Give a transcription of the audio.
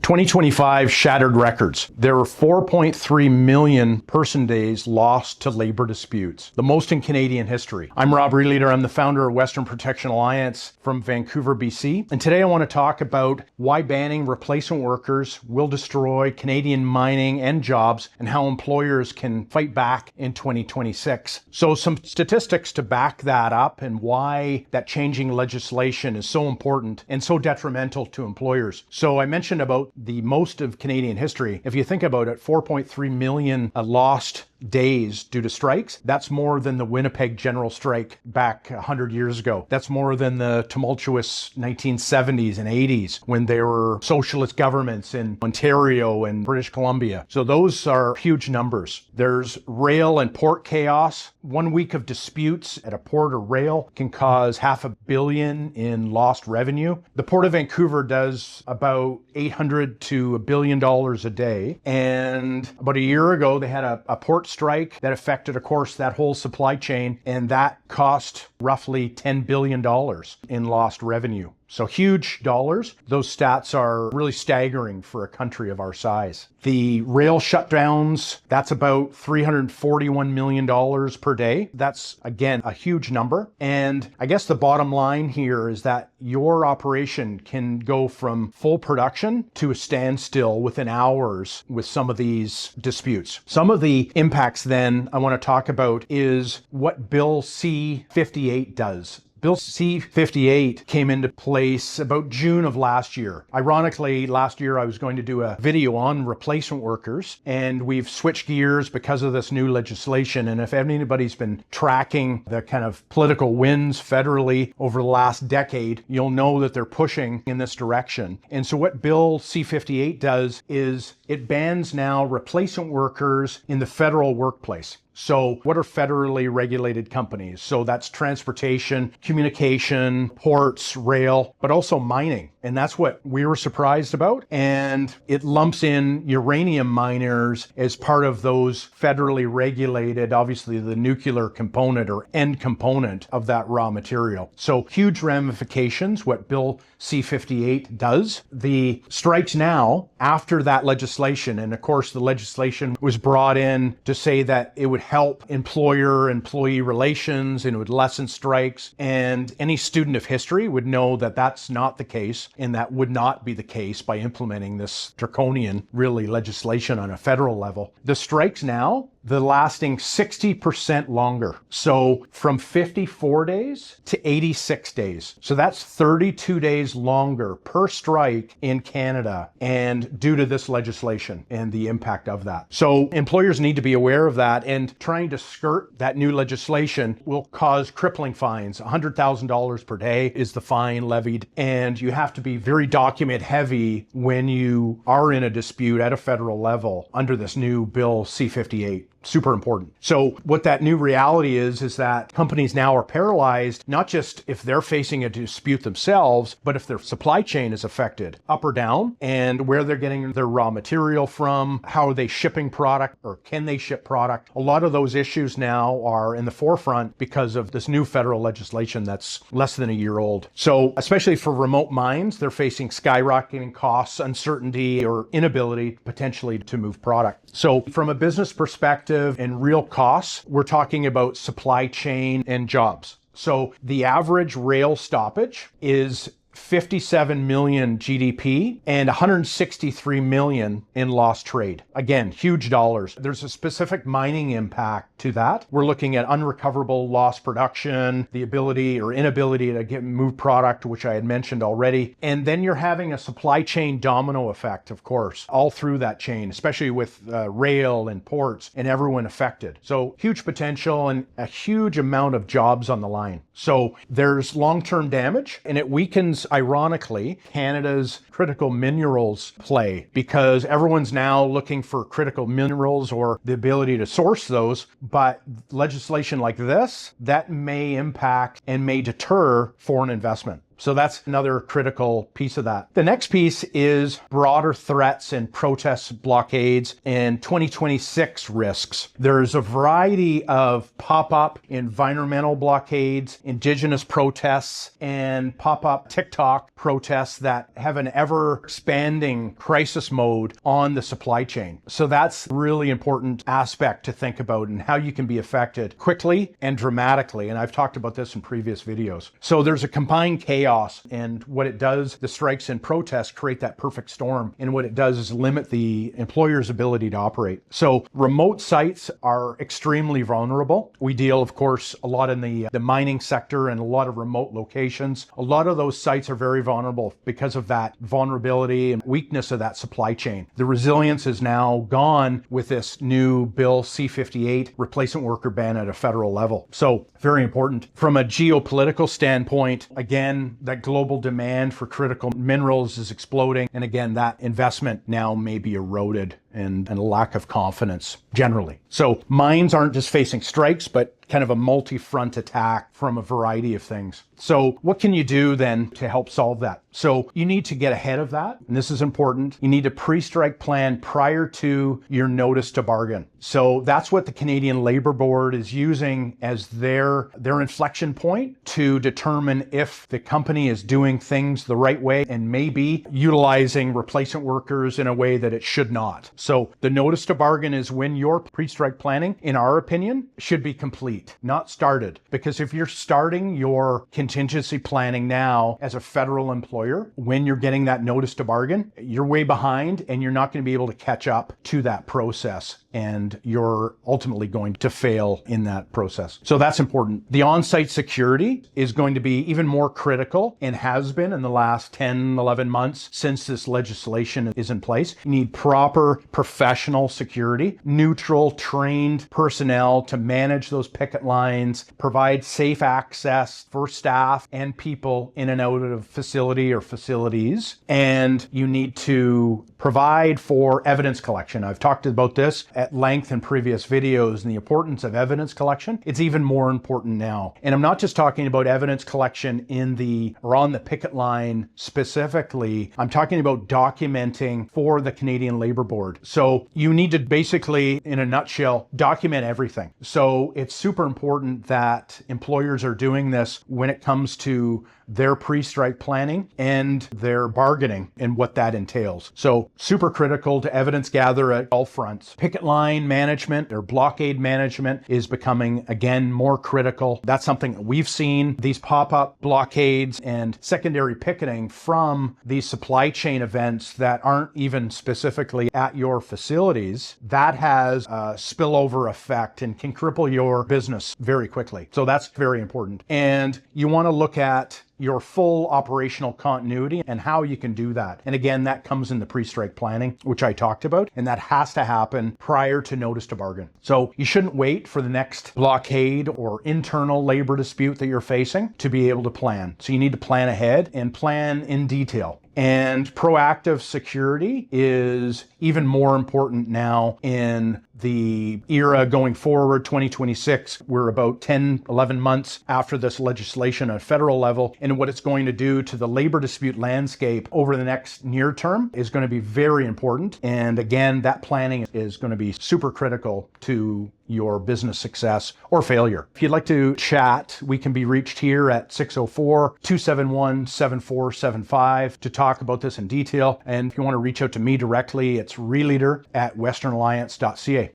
2025 shattered records. There were 4.3 million person days lost to labor disputes, the most in Canadian history. I'm Rob Reeleater. I'm the founder of Western Protection Alliance from Vancouver, BC. And today I want to talk about why banning replacement workers will destroy Canadian mining and jobs and how employers can fight back in 2026. So some statistics to back that up and why that changing legislation is so important and so detrimental to employers. So I mentioned about the most of Canadian history. If you think about it, 4.3 million lost days due to strikes. That's more than the Winnipeg General Strike back 100 years ago. That's more than the tumultuous 1970s and 80s when there were socialist governments in Ontario and British Columbia. So those are huge numbers. There's rail and port chaos. 1 week of disputes at a port or rail can cause $500 million in lost revenue. The Port of Vancouver does about $800 to $1 billion a day. And about a year ago, they had a port strike that affected, of course, that whole supply chain, and that cost roughly $10 billion in lost revenue. So huge dollars. Those stats are really staggering for a country of our size. The rail shutdowns, that's about $341 million per day. That's, again, a huge number. And I guess the bottom line here is that your operation can go from full production to a standstill within hours with some of these disputes. Some of the impacts then I want to talk about is what Bill C-58 does. Bill C-58 came into place about June of last year. Ironically, last year I was going to do a video on replacement workers, and we've switched gears because of this new legislation. And if anybody's been tracking the kind of political winds federally over the last decade, you'll know that they're pushing in this direction. And so what Bill C-58 does is it bans now replacement workers in the federal workplace. So what are federally regulated companies? So that's transportation, communication, ports, rail, but also mining. And that's what we were surprised about. And it lumps in uranium miners as part of those federally regulated, obviously the nuclear component or end component of that raw material. So huge ramifications, what Bill C-58 does. The strikes now after that legislation, and of course the legislation was brought in to say that it would help employer-employee relations and it would lessen strikes. And any student of history would know that that's not the case, and that would not be the case by implementing this draconian, really, legislation on a federal level. The strikes now, they're lasting 60% longer. So from 54 days to 86 days. So that's 32 days longer per strike in Canada, and due to this legislation and the impact of that. So employers need to be aware of that, and trying to skirt that new legislation will cause crippling fines. $100,000 per day is the fine levied, and you have to be very document heavy when you are in a dispute at a federal level under this new Bill C-58. Super important. So what that new reality is that companies now are paralyzed, not just if they're facing a dispute themselves, but if their supply chain is affected up or down, and where they're getting their raw material from, how are they shipping product, or can they ship product? A lot of those issues now are in the forefront because of this new federal legislation that's less than a year old. So especially for remote mines, they're facing skyrocketing costs, uncertainty, or inability potentially to move product. So from a business perspective and real costs, we're talking about supply chain and jobs. So the average rail stoppage is 57 million GDP and 163 million in lost trade. Again, huge dollars. There's a specific mining impact to that. We're looking at unrecoverable lost production, the ability or inability to move product, which I had mentioned already. And then you're having a supply chain domino effect, of course, all through that chain, especially with rail and ports and everyone affected. So huge potential and a huge amount of jobs on the line. So there's long-term damage, and it weakens, ironically, Canada's critical minerals play, because everyone's now looking for critical minerals or the ability to source those. But legislation like this, that may impact and may deter foreign investment. So that's another critical piece of that. The next piece is broader threats and protests, blockades, and 2026 risks. There's a variety of pop-up environmental blockades, indigenous protests, and pop-up TikTok protests that have an ever-expanding crisis mode on the supply chain. So that's a really important aspect to think about and how you can be affected quickly and dramatically. And I've talked about this in previous videos. So there's a combined chaos, and what it does, the strikes and protests create that perfect storm. And what it does is limit the employer's ability to operate. So remote sites are extremely vulnerable. We deal, of course, a lot in the mining sector and a lot of remote locations. A lot of those sites are very vulnerable because of that vulnerability and weakness of that supply chain. The resilience is now gone with this new bill C-58 replacement worker ban at a federal level. So very important. From a geopolitical standpoint, again, that global demand for critical minerals is exploding. And again, that investment now may be eroded and a lack of confidence generally. So mines aren't just facing strikes, but kind of a multi-front attack from a variety of things. So what can you do then to help solve that? So you need to get ahead of that. And this is important. You need a pre-strike plan prior to your notice to bargain. So that's what the Canadian Labour Board is using as their inflection point to determine if the company is doing things the right way and maybe utilizing replacement workers in a way that it should not. So the notice to bargain is when your pre-strike planning, in our opinion, should be complete, not started. Because if you're starting your contingency planning now as a federal employer, when you're getting that notice to bargain, you're way behind and you're not going to be able to catch up to that process. And you're ultimately going to fail in that process. So that's important. The on-site security is going to be even more critical and has been in the last 10, 11 months since this legislation is in place. You need proper professional security, neutral, trained personnel to manage those picket lines, provide safe access for staff and people in and out of facility or facilities. And you need to provide for evidence collection. I've talked about this at length in previous videos and the importance of evidence collection. It's even more important now. And I'm not just talking about evidence collection on the picket line specifically. I'm talking about documenting for the Canadian Labour Board. So you need to basically, in a nutshell, document everything. So it's super important that employers are doing this when it comes to their pre-strike planning and their bargaining and what that entails. So super critical to evidence gather at all fronts. Picket line management or blockade management is becoming, again, more critical. That's something that we've seen. These pop-up blockades and secondary picketing from these supply chain events that aren't even specifically at your facilities, that has a spillover effect and can cripple your business very quickly. So that's very important. And you want to look at your full operational continuity and how you can do that. And again, that comes in the pre-strike planning, which I talked about, and that has to happen prior to notice to bargain. So you shouldn't wait for the next blockade or internal labor dispute that you're facing to be able to plan. So you need to plan ahead and plan in detail. And proactive security is even more important now in the era going forward, 2026. We're about 10, 11 months after this legislation at federal level. And what it's going to do to the labor dispute landscape over the next near term is going to be very important. And again, that planning is going to be super critical to your business success or failure. If you'd like to chat, we can be reached here at 604-271-7475 to talk about this in detail. And if you want to reach out to me directly, it's releader@westernalliance.ca.